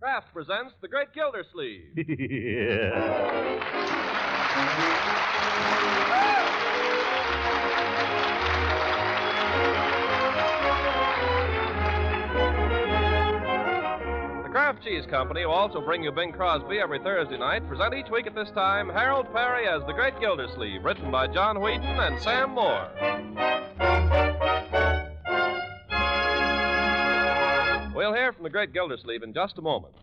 Kraft presents The Great Gildersleeve. The Kraft Cheese Company, who also bring you Bing Crosby every Thursday night, present each week at this time Harold Perry as The Great Gildersleeve, written by John Whedon and Sam Moore. We'll hear from The Great Gildersleeve in just a moment.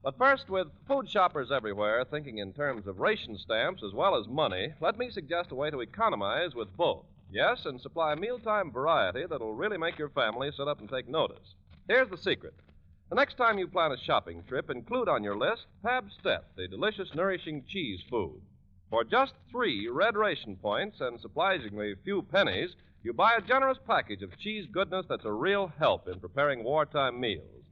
But first, with food shoppers everywhere thinking in terms of ration stamps as well as money, let me suggest a way to economize with both. Yes, and supply mealtime variety that'll really make your family sit up and take notice. Here's the secret. The next time you plan a shopping trip, include on your list Pabst-Step, the delicious, nourishing cheese food. For just 3 red ration points and surprisingly few pennies, you buy a generous package of cheese goodness that's a real help in preparing wartime meals.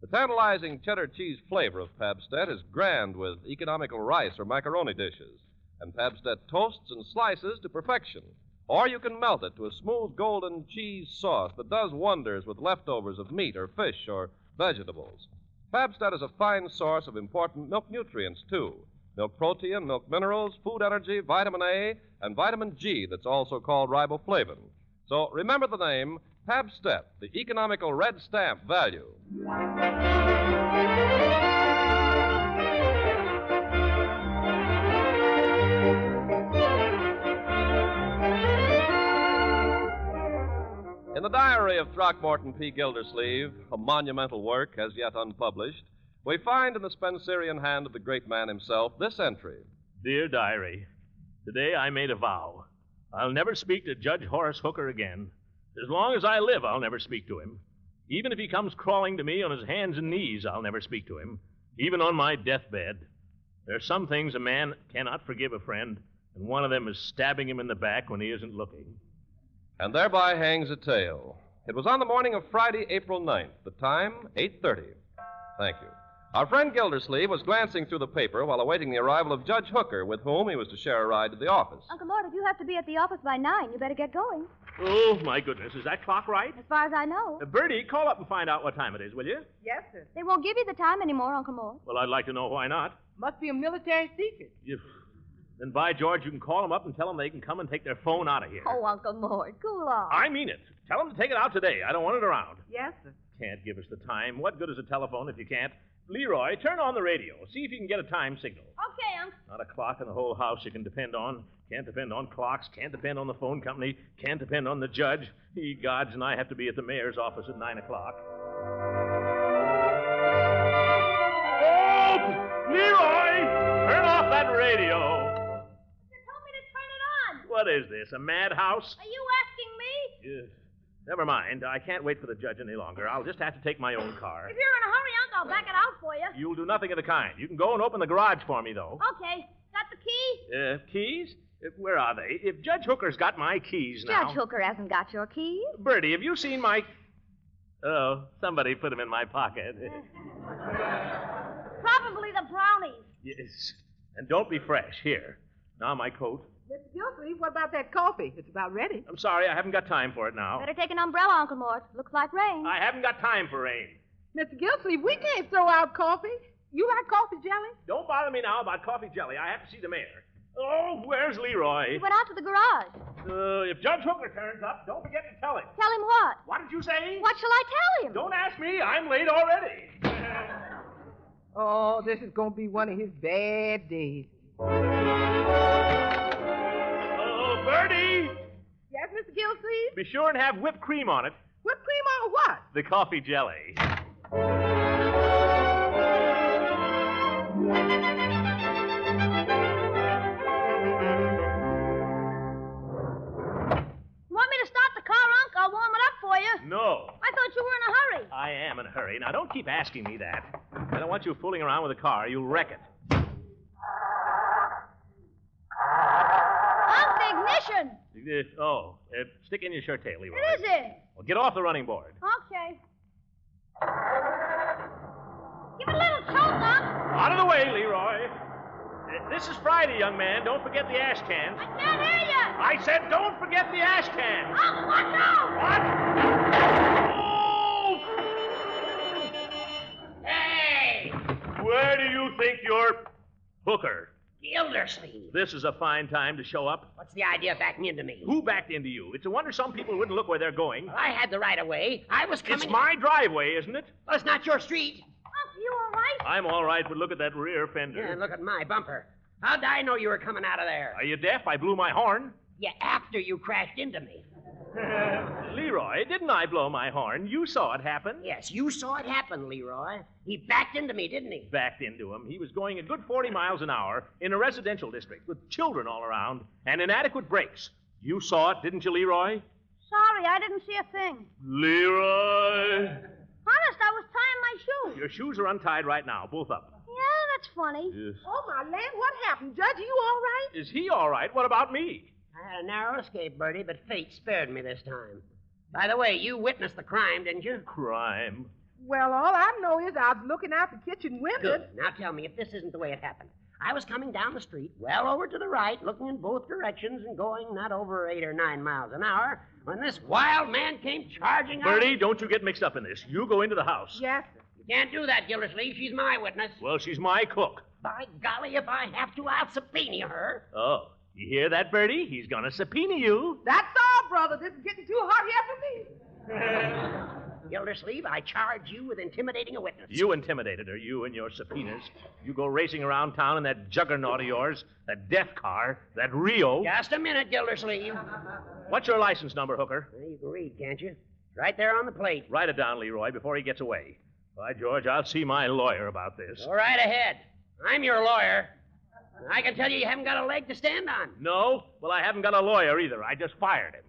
The tantalizing cheddar cheese flavor of Pabst-Step is grand with economical rice or macaroni dishes, and Pabst-Step toasts and slices to perfection. Or you can melt it to a smooth golden cheese sauce that does wonders with leftovers of meat or fish or vegetables. Pabst-Step is a fine source of important milk nutrients, too. Milk protein, milk minerals, food energy, vitamin A, and vitamin G that's also called riboflavin. So remember the name, Pabst-Step, the economical red stamp value. In the diary of Throckmorton P. Gildersleeve, a monumental work as yet unpublished, we find in the Spencerian hand of the great man himself this entry. Dear Diary, today I made a vow. I'll never speak to Judge Horace Hooker again. As long as I live, I'll never speak to him. Even if he comes crawling to me on his hands and knees, I'll never speak to him. Even on my deathbed. There are some things a man cannot forgive a friend, and one of them is stabbing him in the back when he isn't looking. And thereby hangs a tale. It was on the morning of Friday, April 9th. The time, 8:30. Thank you. Our friend Gildersleeve was glancing through the paper while awaiting the arrival of Judge Hooker, with whom he was to share a ride to the office. Uncle Mort, if you have to be at the office by 9, you better get going. Oh, my goodness. Is that clock right? As far as I know. Bertie, call up and find out what time it is, will you? Yes, sir. They won't give you the time anymore, Uncle Mort. Well, I'd like to know why not. Must be a military secret. Then, by George, you can call them up and tell them they can come and take their phone out of here. Oh, Uncle Mort, cool off. I mean it. Tell them to take it out today. I don't want it around. Yes, sir. Can't give us the time. What good is a telephone if you can't? Leroy, turn on the radio. See if you can get a time signal. Okay, Uncle. Not a clock in the whole house you can depend on. Can't depend on clocks. Can't depend on the phone company. Can't depend on the judge. Ye gods, and I have to be at the mayor's office at 9 o'clock. Oh! Leroy! Turn off that radio! You told me to turn it on. What is this, a madhouse? Are you asking me? Never mind. I can't wait for the judge any longer. I'll just have to take my own car. If you're in a hurry, Uncle, I'll back it out for you. You'll do nothing of the kind. You can go and open the garage for me, though. Okay. Got the key? Keys? Where are they? If Judge Hooker's got my keys now... Judge Hooker hasn't got your keys. Bertie, have you seen my... Oh, somebody put them in my pocket. Probably the brownies. Yes. And don't be fresh. Here. Now my coat. Mr. Gildersleeve, what about that coffee? It's about ready. I'm sorry, I haven't got time for it now. Better take an umbrella, Uncle Mort. Looks like rain. I haven't got time for rain. Mr. Gildersleeve, we can't throw out coffee. You like coffee jelly? Don't bother me now about coffee jelly. I have to see the mayor. Oh, where's Leroy? He went out to the garage. If Judge Hooker turns up, don't forget to tell him. Tell him what? What did you say? What shall I tell him? Don't ask me. I'm late already. Oh, this is going to be one of his bad days. Oh, Bertie! Yes, Mr. Gildersleeve? Be sure and have whipped cream on it. Whipped cream on what? The coffee jelly. Want me to start the car, Unc? I'll warm it up for you. No. I thought you were in a hurry. I am in a hurry. Now, don't keep asking me that. I don't want you fooling around with the car. You'll wreck it. Unc, the ignition. Stick in your shirt tail, Leroy. It is in. Well, get off the running board. Okay. Give it a little choke, Unc. Out of the way, Leroy. This is Friday, young man. Don't forget the ash cans. I can't hear you. I said don't forget the ash cans. Unc, watch out. What? Oh! Hey! think you're Hooker? Gildersleeve. This is a fine time to show up. What's the idea of backing into me? Who backed into you? It's a wonder some people wouldn't look where they're going. Well, I had the right of way. I was coming... It's my driveway, isn't it? Well, it's not your street. Unc, you all right? I'm all right, but look at that rear fender. Yeah, and look at my bumper. How'd I know you were coming out of there? Are you deaf? I blew my horn. Yeah, after you crashed into me. Leroy, didn't I blow my horn? You saw it happen. Yes, you saw it happen, Leroy. He backed into me, didn't he? Backed into him. He was going a good 40 miles an hour in a residential district with children all around and inadequate brakes. You saw it, didn't you, Leroy? Sorry, I didn't see a thing. Leroy! Honest, I was tying my shoes. Your shoes are untied right now, both of them. Yeah, that's funny. Yes. Oh, my land, what happened? Judge, you all right? Is he all right? What about me? I had a narrow escape, Bertie, but fate spared me this time. By the way, you witnessed the crime, didn't you? Crime. Well, all I know is I was looking out the kitchen window. Good. Now tell me if this isn't the way it happened. I was coming down the street, well over to the right, looking in both directions and going not over 8 or 9 miles an hour, when this wild man came charging out. Bertie, don't you get mixed up in this. You go into the house. Yes, sir. You can't do that, Gildersleeve. She's my witness. Well, she's my cook. By golly, if I have to, I'll subpoena her. Oh, you hear that, Bertie? He's going to subpoena you. That's all, brother. This is getting too hot here for me. Gildersleeve, I charge you with intimidating a witness. You intimidated her, you and your subpoenas. You go racing around town in that juggernaut of yours, that death car, that Rio. Just a minute, Gildersleeve. What's your license number, Hooker? Well, you can read, can't you? It's right there on the plate. Write it down, Leroy, before he gets away. By George, I'll see my lawyer about this. Go right ahead. I'm your lawyer. I can tell you haven't got a leg to stand on. No? Well, I haven't got a lawyer either. I just fired him.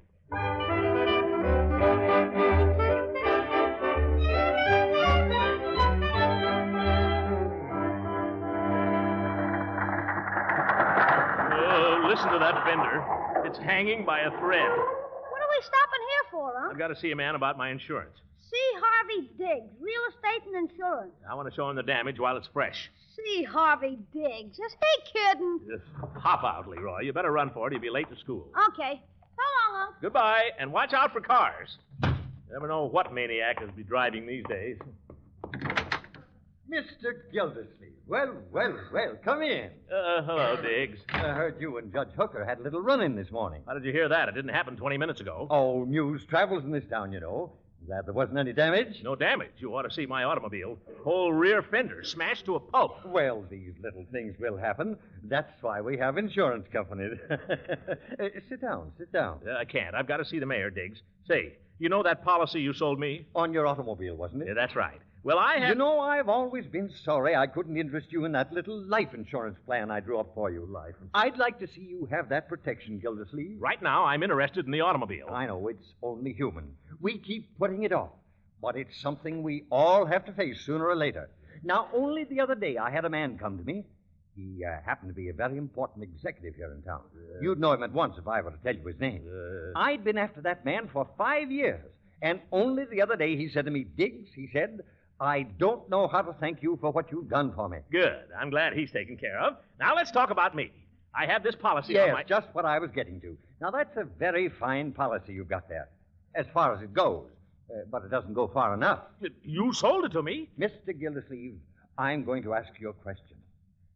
Oh, listen to that fender. It's hanging by a thread. What are we stopping here for, huh? I've got to see a man about my insurance. See Harvey Diggs, real estate and insurance. I want to show him the damage while it's fresh. See Harvey Diggs. Is he kidding? Just hop out, Leroy. You better run for it. You'll be late to school. Okay. So long, Unc. Goodbye, and watch out for cars. You never know what maniac will be driving these days. Mr. Gildersleeve. Well, come in. Hello, Diggs. I heard you and Judge Hooker had a little run-in this morning. How did you hear that? It didn't happen 20 minutes ago. Oh, news travels in this town, you know. Glad there wasn't any damage? No damage. You ought to see my automobile. Whole rear fender smashed to a pulp. Well, these little things will happen. That's why we have insurance companies. Sit down. I can't. I've got to see the mayor, Diggs. Say, you know that policy you sold me? On your automobile, wasn't it? Yeah, that's right. Well, I have... You know, I've always been sorry I couldn't interest you in that little life insurance plan I drew up for you. Life insurance. I'd like to see you have that protection, Gildersleeve. Right now, I'm interested in the automobile. I know, it's only human. We keep putting it off. But it's something we all have to face sooner or later. Now, only the other day, I had a man come to me. He happened to be a very important executive here in town. You'd know him at once if I were to tell you his name. I'd been after that man for 5 years. And only the other day, he said to me, Diggs, he said, I don't know how to thank you for what you've done for me. Good. I'm glad he's taken care of. Now, let's talk about me. I have this policy Yes, on my... just what I was getting to. Now, that's a very fine policy you've got there, as far as it goes. But it doesn't go far enough. You sold it to me? Mr. Gildersleeve, I'm going to ask you a question.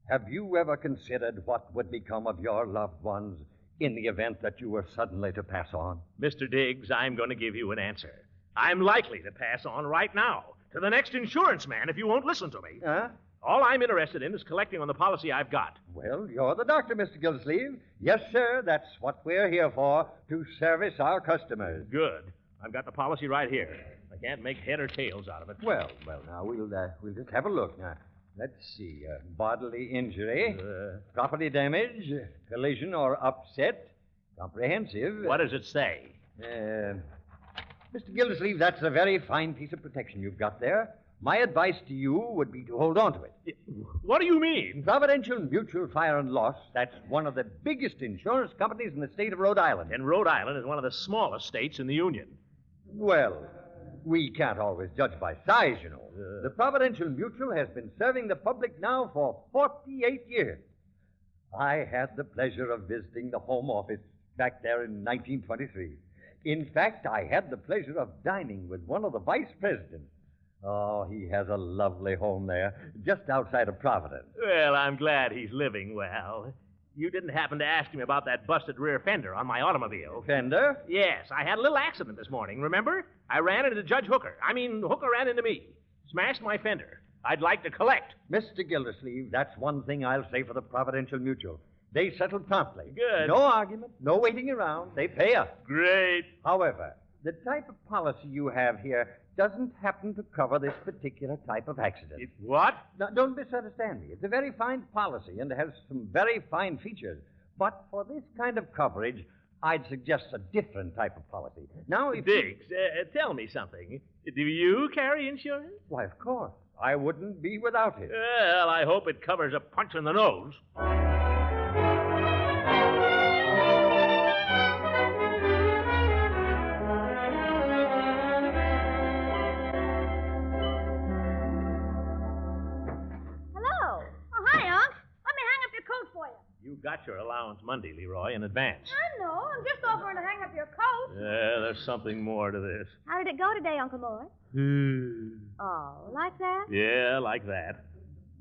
Have you ever considered what would become of your loved ones in the event that you were suddenly to pass on? Mr. Diggs, I'm going to give you an answer. I'm likely to pass on right now to the next insurance man if you won't listen to me. Huh? All I'm interested in is collecting on the policy I've got. Well, you're the doctor, Mr. Gildersleeve. Yes, sir, that's what we're here for, to service our customers. Good. I've got the policy right here. I can't make head or tails out of it. Well, now, we'll just have a look. Now, let's see. Bodily injury, property damage, collision or upset, comprehensive. What does it say? Mr. Gildersleeve, that's a very fine piece of protection you've got there. My advice to you would be to hold on to it. What do you mean? Providential Mutual Fire and Loss, that's one of the biggest insurance companies in the state of Rhode Island. And Rhode Island is one of the smallest states in the Union. Well, we can't always judge by size, you know. The Providential Mutual has been serving the public now for 48 years. I had the pleasure of visiting the home office back there in 1923. In fact, I had the pleasure of dining with one of the vice presidents. Oh, he has a lovely home there, just outside of Providence. Well, I'm glad he's living well. You didn't happen to ask him about that busted rear fender on my automobile. Fender? Yes, I had a little accident this morning, remember? I ran into Judge Hooker. Hooker ran into me. Smashed my fender. I'd like to collect. Mr. Gildersleeve, that's one thing I'll say for the Providential Mutual. They settled promptly. Good. No argument, no waiting around. They pay us. Great. However, the type of policy you have here doesn't happen to cover this particular type of accident. It's what? Now, don't misunderstand me. It's a very fine policy and has some very fine features. But for this kind of coverage, I'd suggest a different type of policy. Now, if Diggs, tell me something. Do you carry insurance? Why, of course. I wouldn't be without it. Well, I hope it covers a punch in the nose. You got your allowance Monday, Leroy, in advance. I know. I'm just offering to hang up your coat. Yeah, there's something more to this. How did it go today, Uncle Mort? Oh, like that? Yeah, like that.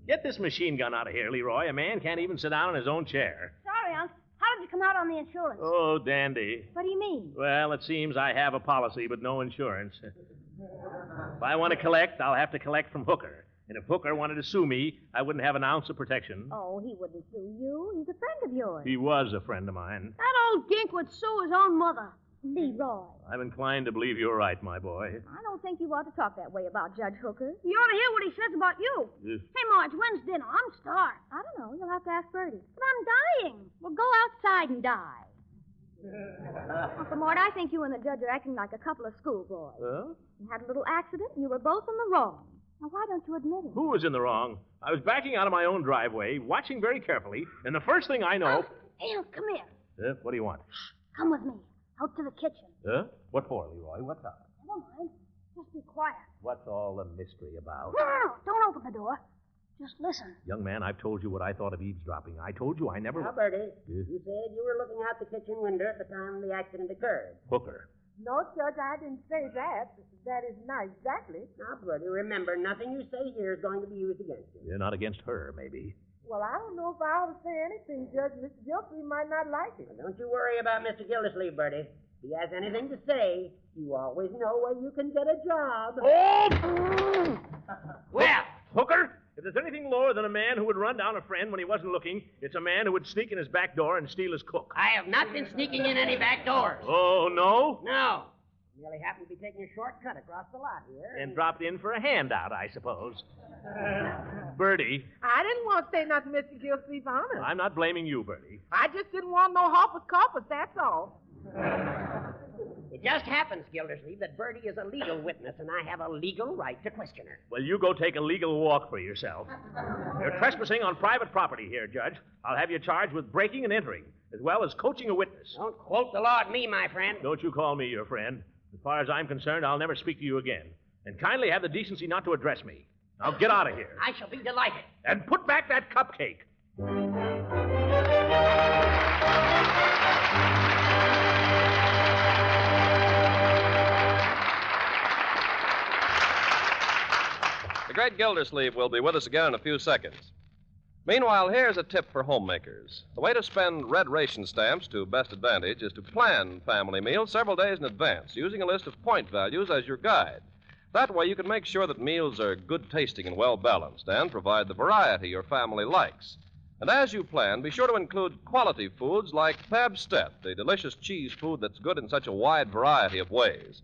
Get this machine gun out of here, Leroy. A man can't even sit down in his own chair. Sorry, Unc. How did you come out on the insurance? Oh, dandy. What do you mean? Well, it seems I have a policy, but no insurance. If I want to collect, I'll have to collect from Hooker. And if Hooker wanted to sue me, I wouldn't have an ounce of protection. Oh, he wouldn't sue you. He's a friend of yours. He was a friend of mine. That old gink would sue his own mother. Leroy. I'm inclined to believe you're right, my boy. I don't think you ought to talk that way about Judge Hooker. You ought to hear what he says about you. Hey, Marge, when's dinner? I'm starved. I don't know. You'll have to ask Bertie. But I'm dying. Well, go outside and die. Uncle Mort, I think you and the judge are acting like a couple of schoolboys. Huh? You had a little accident, and you were both in the wrong. Now, why don't you admit it? Who was in the wrong? I was backing out of my own driveway, watching very carefully, and the first thing I know... Hey, come here. What do you want? Come with me. Out to the kitchen. What for, Leroy? What's up? Never mind. Just be quiet. What's all the mystery about? No. Don't open the door. Just listen. Young man, I've told you what I thought of eavesdropping. I told you I never... Now, Bertie, you said you were looking out the kitchen window at the time the accident occurred. Hooker. No, Judge, I didn't say that. That is not exactly. Now, Bertie, remember, nothing you say here is going to be used against you. You're not against her, maybe. Well, I don't know if I ought to say anything, Judge. Mr. Gildersleeve might not like it. Well, don't you worry about Mr. Gildersleeve, Bertie. If he has anything to say, you always know where you can get a job. Oh! Well, Hooker, if there's anything lower than a man who would run down a friend when he wasn't looking, it's a man who would sneak in his back door and steal his cook. I have not been sneaking in any back doors. Oh, no? No. Merely happened to be taking a shortcut across the lot here. And dropped in for a handout, I suppose. Bertie. I didn't want to say nothing, Mr. Gildersleeve, honest. I'm not blaming you, Bertie. I just didn't want no hoppers coppers, that's all. It just happens, Gildersleeve, that Bertie is a legal witness, and I have a legal right to question her. Well, you go take a legal walk for yourself. You're trespassing on private property here, Judge. I'll have you charged with breaking and entering, as well as coaching a witness. Don't quote the law at me, my friend. Don't you call me your friend. As far as I'm concerned, I'll never speak to you again. And kindly have the decency not to address me. Now get out of here. I shall be delighted. And put back that cupcake. The great Gildersleeve will be with us again in a few seconds. Meanwhile, here's a tip for homemakers. The way to spend red ration stamps to best advantage is to plan family meals several days in advance, using a list of point values as your guide. That way you can make sure that meals are good tasting and well balanced and provide the variety your family likes. And as you plan, be sure to include quality foods like Pabstet, the delicious cheese food that's good in such a wide variety of ways.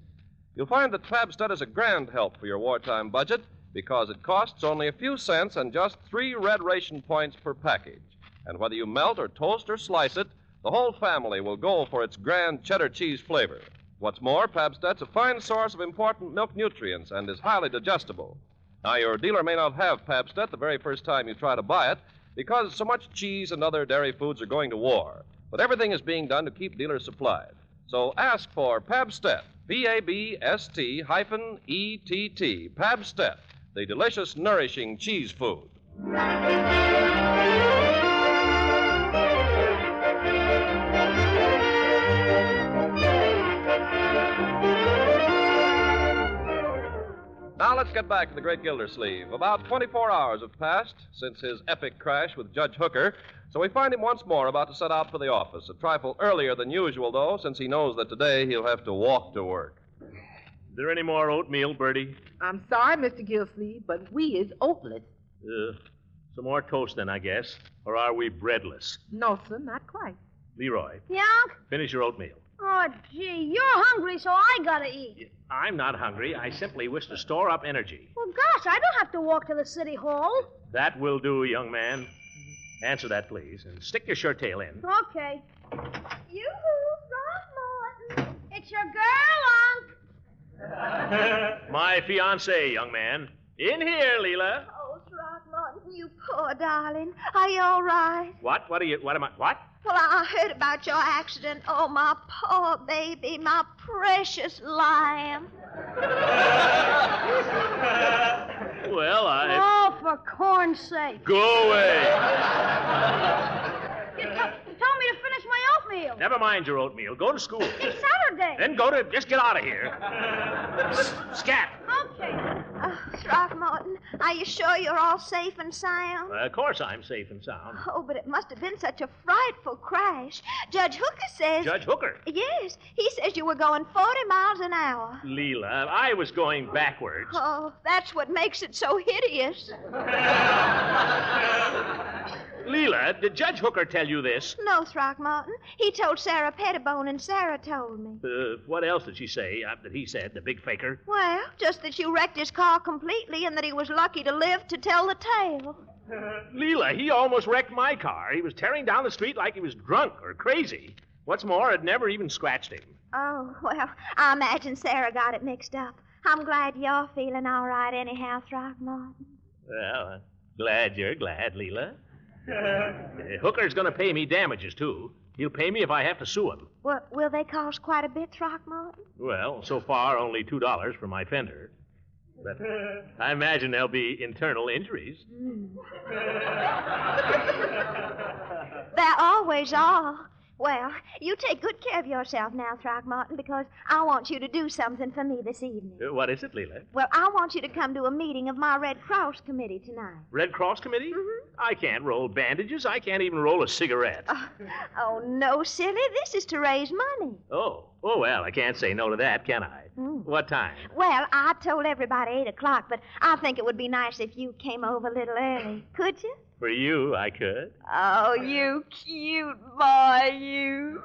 You'll find that Pabstet is a grand help for your wartime budget, because it costs only a few cents and just 3 red ration points per package. And whether you melt or toast or slice it, the whole family will go for its grand cheddar cheese flavor. What's more, Pabstet's a fine source of important milk nutrients and is highly digestible. Now, your dealer may not have Pabstet the very first time you try to buy it, because so much cheese and other dairy foods are going to war. But everything is being done to keep dealers supplied. So ask for Pabstet, Pabst-ETT, Pabstet, the delicious, nourishing cheese food. Now let's get back to the great Gildersleeve. About 24 hours have passed since his epic crash with Judge Hooker, so we find him once more about to set out for the office. A trifle earlier than usual, though, since he knows that today he'll have to walk to work. Is there any more oatmeal, Bertie? I'm sorry, Mr. Gildersleeve, but we is oatless. Some more toast then, I guess. Or are we breadless? No, sir, not quite. Leroy, Yeah, Unc? finish your oatmeal. Oh, gee, you're hungry, so I gotta eat. I'm not hungry. I simply wish to store up energy. Well, gosh, I don't have to walk to the city hall. That will do, young man. Answer that, please, and stick your shirt tail in. Okay. Yoo-hoo, Throckmorton. It's your girl, Unc. My fiancée, young man. In here, Leela. Oh, Throckmorton, you poor darling. Are you all right? What am I? What? Well, I heard about your accident. Oh, my poor baby, my precious lamb. Well, Oh, for corn's sake. Go away. You told me to finish my oatmeal. Never mind your oatmeal. Go to school. It's Saturday. Then just get out of here. Scat. Okay. Throckmorton, are you sure you're all safe and sound? Of course I'm safe and sound. Oh, but it must have been such a frightful crash. Judge Hooker says... Judge Hooker? Yes, he says you were going 40 miles an hour. Leela, I was going backwards. Oh, that's what makes it so hideous. Leela, did Judge Hooker tell you this? No, Throckmorton. He told Sarah Pettibone, and Sarah told me. What else did she say that he said, the big faker? Well, just that you wrecked his car completely and that he was lucky to live to tell the tale. Leela, he almost wrecked my car. He was tearing down the street like he was drunk or crazy. What's more, it never even scratched him. Oh, well, I imagine Sarah got it mixed up. I'm glad you're feeling all right anyhow, Throckmorton. Well, I'm glad you're glad, Leela. Hooker's going to pay me damages, too. He'll pay me if I have to sue him. Well, will they cost quite a bit, Throckmorton? Well, so far, only $2 for my fender. But I imagine there'll be internal injuries. There always are. Well, you take good care of yourself now, Throckmorton, because I want you to do something for me this evening. What is it, Leela? Well, I want you to come to a meeting of my Red Cross committee tonight. Red Cross Committee? Mm-hmm. I can't roll bandages. I can't even roll a cigarette. Oh, no, silly. This is to raise money. Oh, well, I can't say no to that, can I? What time? Well, I told everybody 8 o'clock, but I think it would be nice if you came over a little early. Could you? For you, I could. Oh, you cute boy, you.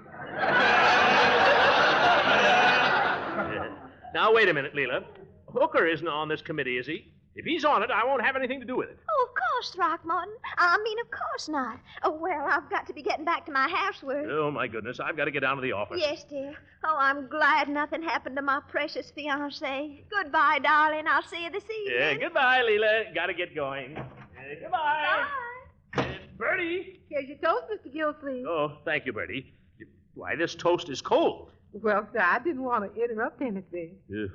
Now, wait a minute, Leela. Hooker isn't on this committee, is he? If he's on it, I won't have anything to do with it. Oh, of course, Throckmorton. I mean, of course not. Oh, well, I've got to be getting back to my housework. Oh, my goodness. I've got to get down to the office. Yes, dear. Oh, I'm glad nothing happened to my precious fiancé. Goodbye, darling. I'll see you this evening. Yeah, goodbye, Leela. Got to get going. Goodbye. Bye. Bertie. Here's your toast, Mr. Gildersleeve. Oh, thank you, Bertie. Why, this toast is cold. Well, sir, I didn't want to interrupt anything. There's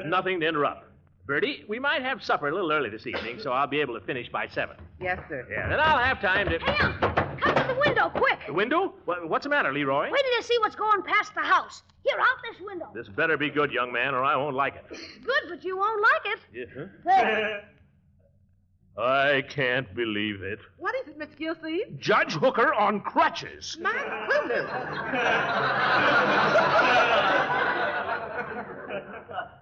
nothing to interrupt. Bertie, we might have supper a little early this evening, so I'll be able to finish by 7. Yes, sir. Yeah, then I'll have time to... Hey, Unc, come to the window, quick. The window? What's the matter, Leroy? Wait till you see what's going past the house. Here, out this window. This better be good, young man, or I won't like it. Good, but you won't like it. Yeah. There. I can't believe it. What is it, Mr. Gildersleeve? Judge Hooker on crutches. My goodness.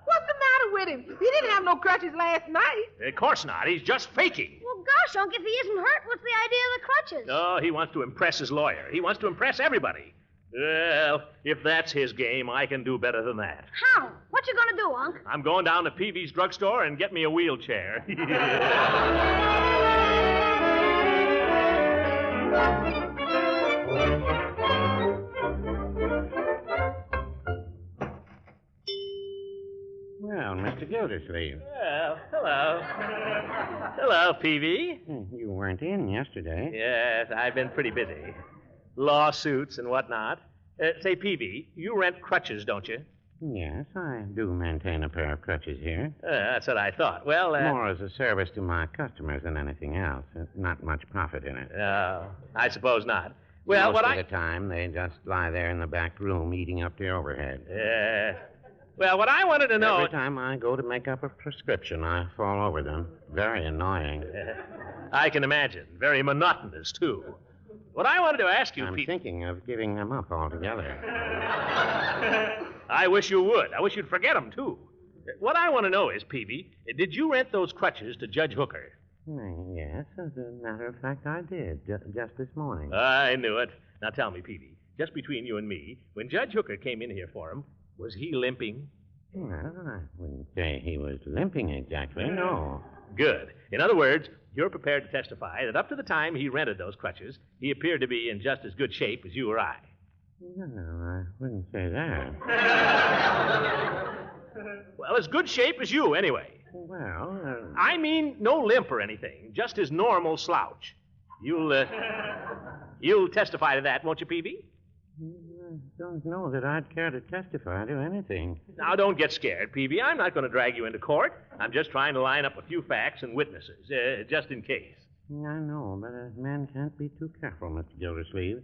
What's the matter with him? He didn't have no crutches last night. Of course not. He's just faking. Well, gosh, Unc, if he isn't hurt, what's the idea of the crutches? Oh, he wants to impress his lawyer. He wants to impress everybody. Well, if that's his game, I can do better than that. How? What you gonna do, Unc? I'm going down to Peavy's drugstore and get me a wheelchair. Well, Mr. Gildersleeve. Well, hello. Hello, Peavy. You weren't in yesterday. Yes, I've been pretty busy. Lawsuits and whatnot. Say, Peavy, you rent crutches, don't you? Yes, I do maintain a pair of crutches here. That's what I thought. Well, More as a service to my customers than anything else. Not much profit in it. No, I suppose not. Well, Most what of the time, they just lie there in the back room eating up the overhead. Well, what I wanted to know... Every time I go to make up a prescription, I fall over them. Very annoying. I can imagine. Very monotonous, too. What I wanted to ask you, I'm Pete... thinking of giving them up altogether. I wish you would. I wish you'd forget them, too. What I want to know is, Peavy, did you rent those crutches to Judge Hooker? Yes, as a matter of fact, I did. Just this morning. I knew it. Now tell me, Peavy, just between you and me, when Judge Hooker came in here for him, was he limping? Well, I wouldn't say he was limping exactly, no. Good. In other words, you're prepared to testify that up to the time he rented those crutches, he appeared to be in just as good shape as you or I. No, I wouldn't say that. Well, as good shape as you, anyway. Well, I mean, no limp or anything, just his normal slouch. You'll testify to that, won't you, Peavy? I don't know that I'd care to testify to anything. Now, don't get scared, Peavy. I'm not going to drag you into court. I'm just trying to line up a few facts and witnesses, just in case. I know, but a man can't be too careful, Mr. Gildersleeve.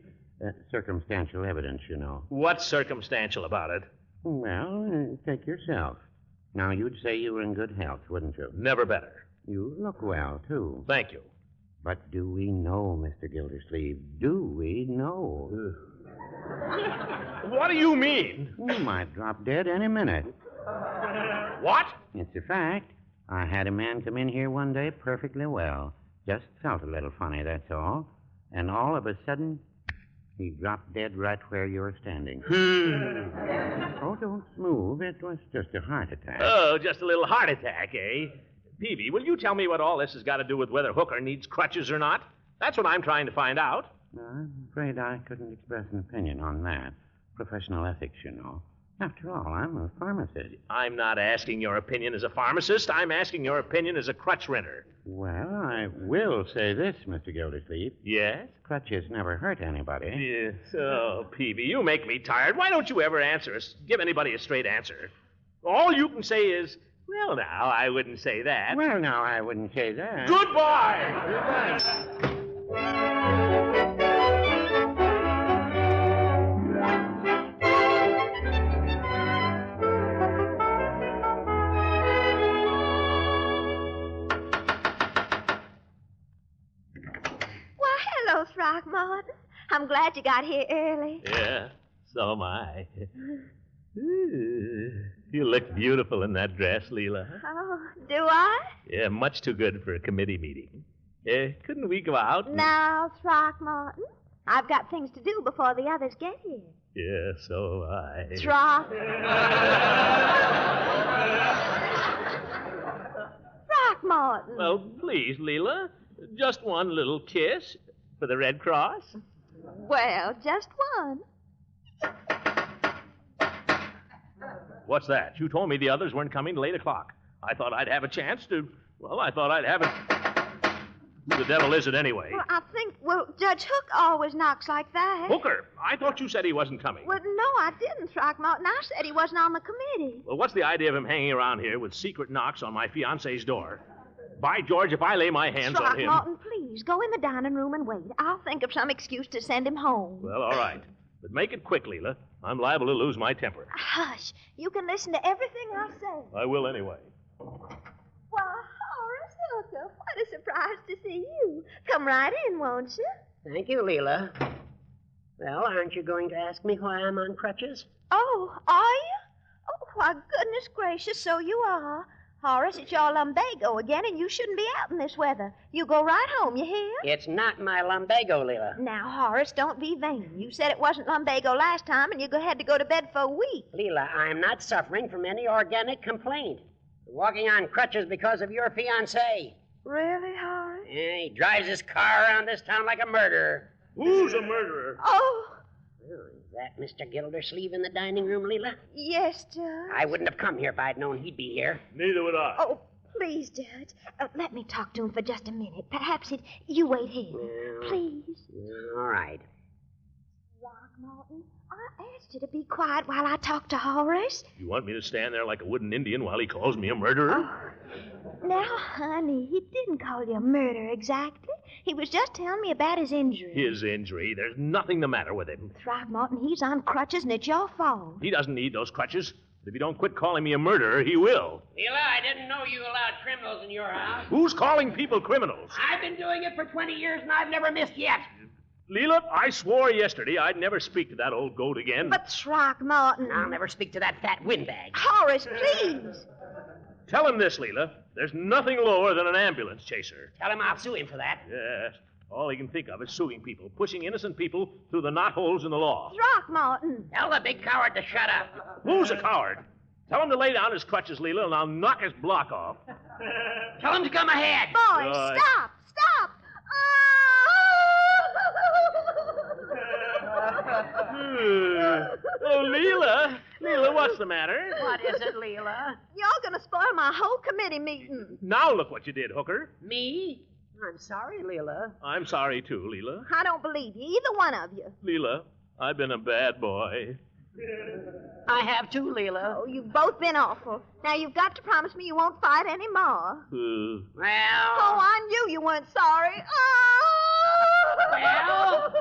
Circumstantial evidence, you know. What's circumstantial about it? Well, take yourself. Now, you'd say you were in good health, wouldn't you? Never better. You look well, too. Thank you. But do we know, Mr. Gildersleeve? Do we know? What do you mean? You might drop dead any minute. What? It's a fact. I had a man come in here one day perfectly well. Just felt a little funny, that's all. And all of a sudden, he dropped dead right where you're standing. Oh, don't move. It was just a heart attack. Oh, just a little heart attack, eh? Peavy, will you tell me what all this has got to do with whether Hooker needs crutches or not? That's what I'm trying to find out. I'm afraid I couldn't express an opinion on that. Professional ethics, you know. After all, I'm a pharmacist. I'm not asking your opinion as a pharmacist. I'm asking your opinion as a crutch renter. Well, I will say this, Mr. Gildersleeve. Yes? Crutches never hurt anybody. Yes. Oh, Peavy, you make me tired. Why don't you ever give anybody a straight answer? All you can say is, well, now, I wouldn't say that. Well, now, I wouldn't say that. Goodbye! Hello, Throckmorton. I'm glad you got here early. Yeah, so am I. Ooh, you look beautiful in that dress, Leela. Oh, do I? Yeah, much too good for a committee meeting. Couldn't we go out? Now, Throckmorton, I've got things to do before the others get here. Yeah, so I. Throckmorton. Well, please, Leela, just one little kiss for the Red Cross. Well, just one. What's that? You told me the others weren't coming till 8 o'clock. I thought I'd have a chance to... Well, I thought I'd have it... Who the devil is it anyway? Well, Judge Hook always knocks like that. Hooker? I thought you said he wasn't coming. Well, no, I didn't, Throckmorton. I said he wasn't on the committee. Well, what's the idea of him hanging around here with secret knocks on my fiancé's door? By George, if I lay my hands on him... Throckmorton, please, go in the dining room and wait. I'll think of some excuse to send him home. Well, all right. But make it quick, Leela. I'm liable to lose my temper. Hush. You can listen to everything I say. I will anyway. Why, Horace Hooker, what a surprise to see you. Come right in, won't you? Thank you, Leela. Well, aren't you going to ask me why I'm on crutches? Oh, are you? Oh, why, goodness gracious, so you are. Horace, it's your lumbago again, and you shouldn't be out in this weather. You go right home, you hear? It's not my lumbago, Leela. Now, Horace, don't be vain. You said it wasn't lumbago last time, and you had to go to bed for a week. Leela, I'm not suffering from any organic complaint. Walking on crutches because of your fiancé. Really, Horace? Yeah, he drives his car around this town like a murderer. Who's a murderer? Oh. Is that Mr. Gildersleeve in the dining room, Leela? Yes, Judge. I wouldn't have come here if I'd known he'd be here. Neither would I. Oh, please, Judge. Let me talk to him for just a minute. Perhaps you wait here. Please. All right. Throckmorton, I asked you to be quiet while I talk to Horace. You want me to stand there like a wooden Indian while he calls me a murderer? Oh. Now, honey, he didn't call you a murderer exactly. He was just telling me about his injury. His injury? There's nothing the matter with him. Throckmorton, he's on crutches, and it's your fault. He doesn't need those crutches. If you don't quit calling me a murderer, he will. Leela, I didn't know you allowed criminals in your house. Who's calling people criminals? I've been doing it for 20 years, and I've never missed yet. Leela, I swore yesterday I'd never speak to that old goat again. But Throckmorton. I'll never speak to that fat windbag. Horace, please. Tell him this, Leela. There's nothing lower than an ambulance chaser. Tell him I'll sue him for that. Yes. All he can think of is suing people, pushing innocent people through the knotholes in the law. Throckmorton. Tell the big coward to shut up. Who's a coward? Tell him to lay down his crutches, Leela, and I'll knock his block off. Tell him to come ahead. Boys, stop. Stop. Oh, Leela. Leela, what's the matter? What is it, Leela? You're going to spoil my whole committee meeting. Now look what you did, Hooker. Me? I'm sorry, Leela. I'm sorry, too, Leela. I don't believe you, either one of you. Leela, I've been a bad boy. I have too, Leela. Oh, you've both been awful. Now you've got to promise me you won't fight any more. Well... Oh, I knew you weren't sorry. Well,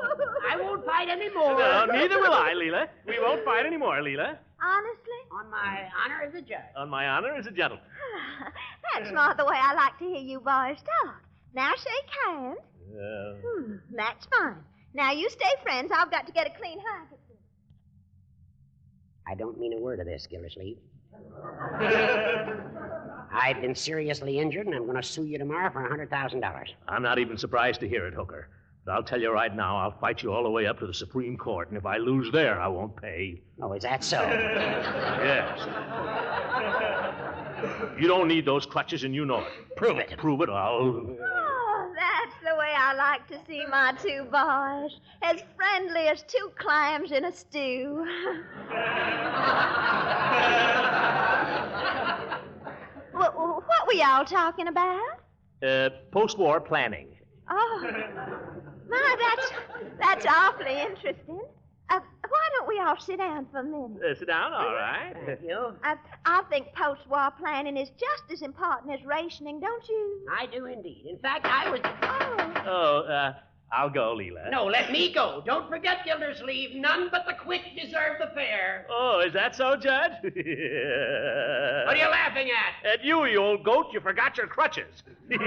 I won't fight any more. No, neither will I, Leela. We won't fight any more, Leela. Honestly? On my honor as a judge. On my honor as a gentleman. That's not the way I like to hear you boys talk. Now shake hands. That's fine. Now you stay friends. I've got to get a clean handkerchief. I don't mean a word of this, Gildersleeve. I've been seriously injured, and I'm going to sue you tomorrow for $100,000. I'm not even surprised to hear it, Hooker. But I'll tell you right now, I'll fight you all the way up to the Supreme Court, and if I lose there, I won't pay. Oh, is that so? Yes. You don't need those crutches, and you know it. Prove it. Prove it, I'll... Oh, that's the way I like to see my two boys. As friendly as two clams in a stew. What were y'all talking about? Post-war planning. Oh, my, that's awfully interesting. Why don't we all sit down for a minute? Sit down, all right. Thank you. I think post-war planning is just as important as rationing, don't you? I do indeed. In fact, I was... I'll go, Leela. No, let me go. Don't forget, Gildersleeve, none but the quick deserve the fair. Oh, is that so, Judge? What are you laughing at? At you old goat. You forgot your crutches. Unc,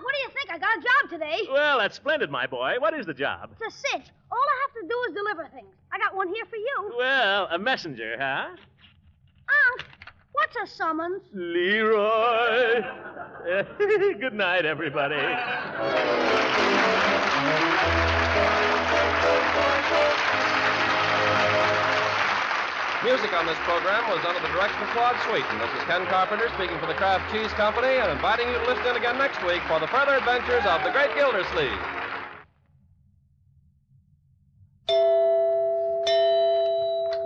what do you think? I got a job today. Well, that's splendid, my boy. What is the job? It's a cinch. All I have to do is deliver things. I got one here for you. Well, a messenger, huh? Unc, what's a summons? Leroy. Good night, everybody. Music on this program was under the direction of Claude Sweeten. This is Ken Carpenter speaking for the Kraft Cheese Company and inviting you to listen in again next week for the further adventures of the great Gildersleeve.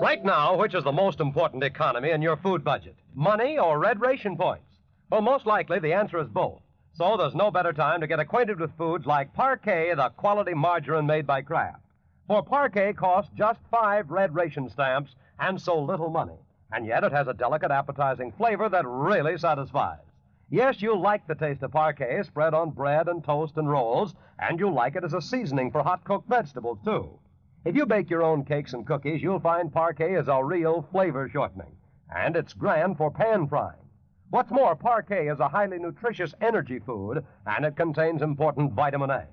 Right now, which is the most important economy in your food budget? Money or red ration points? Well, most likely the answer is both. So there's no better time to get acquainted with foods like Parquet, the quality margarine made by Kraft. For Parquet costs just 5 red ration stamps and so little money. And yet it has a delicate, appetizing flavor that really satisfies. Yes, you'll like the taste of Parquet spread on bread and toast and rolls, and you'll like it as a seasoning for hot-cooked vegetables, too. If you bake your own cakes and cookies, you'll find Parquet is a real flavor shortening. And it's grand for pan frying. What's more, Parquet is a highly nutritious energy food, and it contains important vitamin A.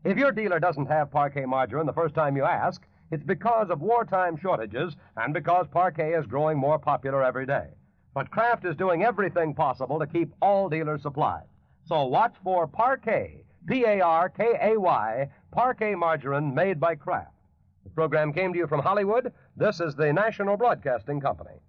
If your dealer doesn't have Parquet margarine the first time you ask, it's because of wartime shortages and because Parquet is growing more popular every day. But Kraft is doing everything possible to keep all dealers supplied. So watch for Parquet, P-A-R-K-A-Y, Parquet margarine made by Kraft. The program came to you from Hollywood. This is the National Broadcasting Company.